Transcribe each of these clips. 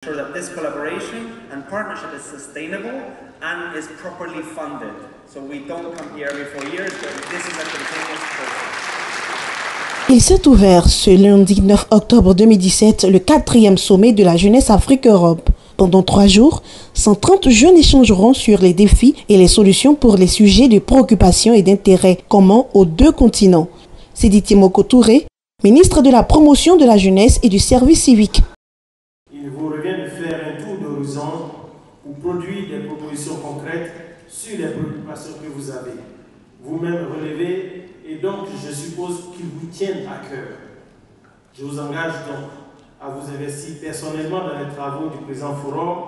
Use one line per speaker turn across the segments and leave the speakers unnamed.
Ensure that this collaboration and partnership is sustainable and is properly funded. So we don't come here every 4 years, but this is a continuous process.
Il s'est ouvert ce lundi 9 octobre 2017 le 4e sommet de la jeunesse Afrique-Europe. Pendant 3 jours, 130 jeunes échangeront sur les défis et les solutions pour les sujets de préoccupation et d'intérêt communs aux 2 continents. Sidi Timoko Touré, ministre de la Promotion de la Jeunesse et du Service civique.
Il vous revient de faire un tour d'horizon pour produire des propositions concrètes sur les préoccupations que vous avez vous-même relevées et donc je suppose qu'ils vous tiennent à cœur. Je vous engage donc à vous investir personnellement dans les travaux du présent forum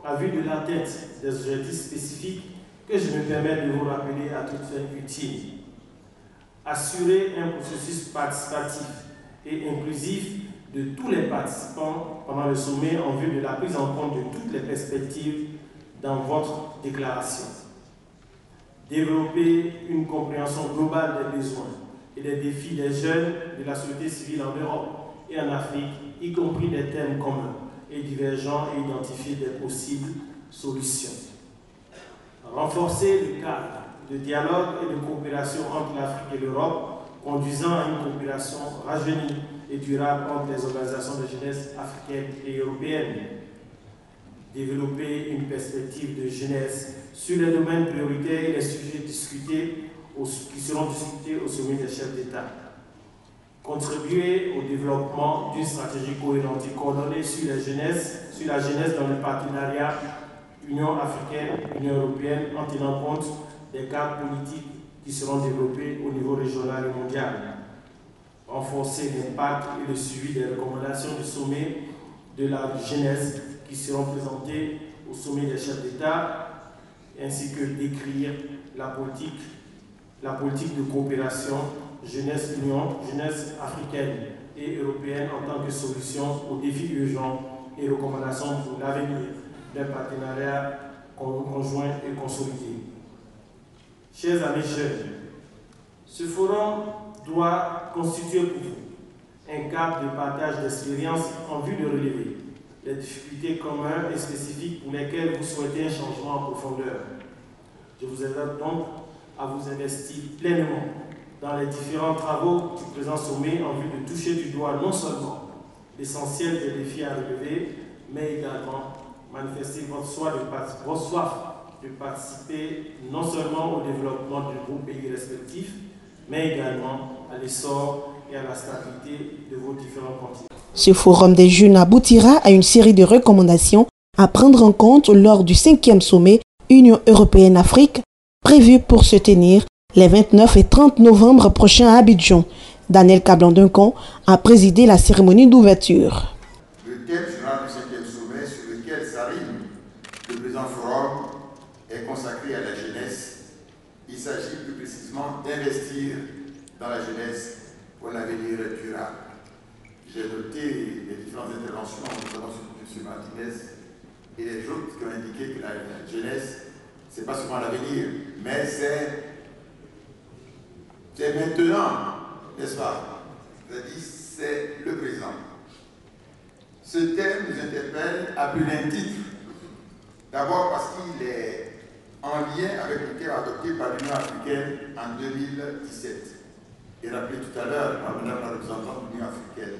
à vue de l'atteinte des objectifs spécifiques que je me permets de vous rappeler à toute fin utile. Assurer un processus participatif et inclusif de tous les participants pendant le sommet en vue de la prise en compte de toutes les perspectives dans votre déclaration. Développer une compréhension globale des besoins et des défis des jeunes de la société civile en Europe et en Afrique, y compris des thèmes communs et divergents et identifier des possibles solutions. Renforcer le cadre de dialogue et de coopération entre l'Afrique et l'Europe, conduisant à une coopération rajeunie et durable entre les organisations de jeunesse africaines et européennes. Développer une perspective de jeunesse sur les domaines prioritaires et les sujets qui seront discutés au sommet des chefs d'État. Contribuer au développement d'une stratégie cohérente et coordonnée sur la jeunesse dans le partenariat Union africaine-Union européenne en tenant compte des cadres politiques qui seront développés au niveau régional et mondial. Renforcer l'impact et le suivi des recommandations du sommet de la jeunesse qui seront présentées au sommet des chefs d'État, ainsi que décrire la politique de coopération jeunesse-Union, jeunesse africaine et européenne en tant que solution aux défis urgents et recommandations pour l'avenir d'un partenariat conjoint et consolidé. Chers amis jeunes, ce forum doit constituer pour vous un cadre de partage d'expériences en vue de relever les difficultés communes et spécifiques pour lesquelles vous souhaitez un changement en profondeur. Je vous invite donc à vous investir pleinement dans les différents travaux du présent sommet en vue de toucher du doigt non seulement l'essentiel des défis à relever, mais également manifester votre soif de participer non seulement au développement de vos pays respectifs, mais également à l'essor et à la stabilité de vos différents continents.
Ce forum des jeunes aboutira à une série de recommandations à prendre en compte lors du 5e sommet Union européenne-Afrique, prévu pour se tenir les 29 et 30 novembre prochains à Abidjan. Daniel Kablan-Duncan a présidé la cérémonie d'ouverture.
Le thème général du 5e sommet sur lequel s'arrime le présent forum est consacré à la jeunesse. Il s'agit plus précisément d'investir dans la jeunesse pour un avenir durable. J'ai noté les différentes interventions, notamment sur M. Martinez et les autres qui ont indiqué que la jeunesse, ce n'est pas seulement l'avenir, mais c'est maintenant, n'est-ce pas? C'est-à-dire, c'est le présent. Ce thème nous interpelle à plus d'un titre. D'abord parce qu'il est en lien avec le thème adopté par l'Union africaine en 2017 et rappelé tout à l'heure par Mme la représentante de l'Union africaine.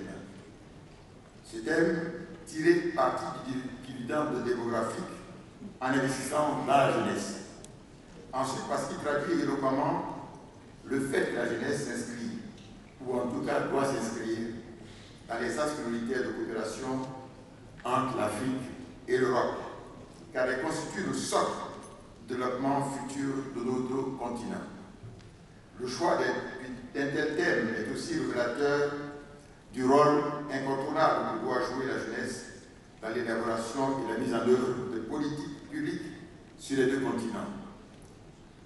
Ce thème tirait parti du dividende démographique en investissant dans la jeunesse. Ensuite, parce qu'il traduit éloquemment le fait que la jeunesse s'inscrit, ou en tout cas doit s'inscrire, dans les axes prioritaires de coopération entre l'Afrique et l'Europe, car elle constitue le socle de développement futur de notre continent. Le choix d'un tel thème est aussi révélateur du rôle incontournable que doit jouer la jeunesse dans l'élaboration et la mise en œuvre de politiques publiques sur les 2 continents.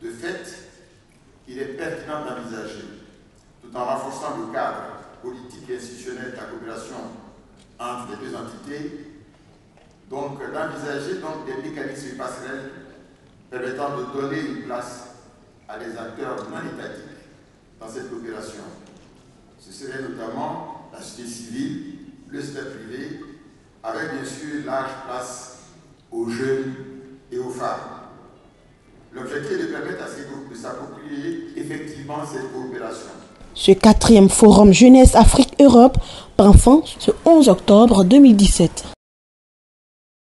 De fait, il est pertinent d'envisager, tout en renforçant le cadre politique et institutionnel de la coopération entre les 2 entités, donc d'envisager des mécanismes passerelles permettant de donner une place à des acteurs non étatiques dans cette coopération. Ce serait notamment la société civile, le secteur privé, avec bien sûr large place aux jeunes et aux femmes. L'objectif est de permettre à ces groupes de s'approprier effectivement cette coopération.
Ce 4e forum Jeunesse Afrique-Europe prend fin ce 11 octobre 2017.